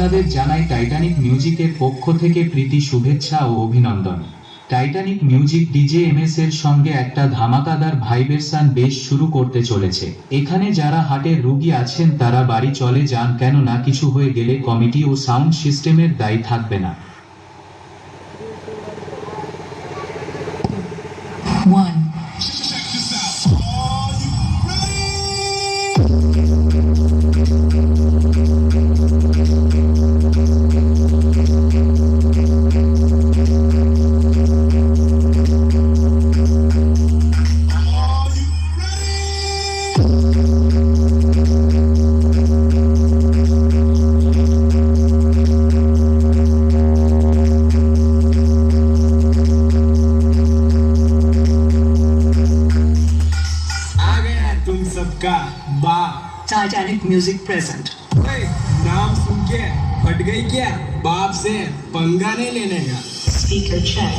আপনাদের জানাই টাইটানিক মিউজিকের পক্ষ থেকে প্রীতি শুভেচ্ছা ও অভিনন্দন। টাইটানিক মিউজিক ডিজে এমএস এর সঙ্গে একটা ধামাকাদার ভাইব্রেশন বেশ শুরু করতে চলেছে। এখানে যারা হার্টের রোগী আছেন তারা বাড়ি চলে যান, কেননা কিছু হয়ে গেলে কমিটি ও সাউন্ড সিস্টেমের দায়ী থাকবে না। 1. तुम सबका बाप Titanic Music present. नाम सुन के फट गई क्या? बाप से पंगा नहीं लेने का। Speaker check.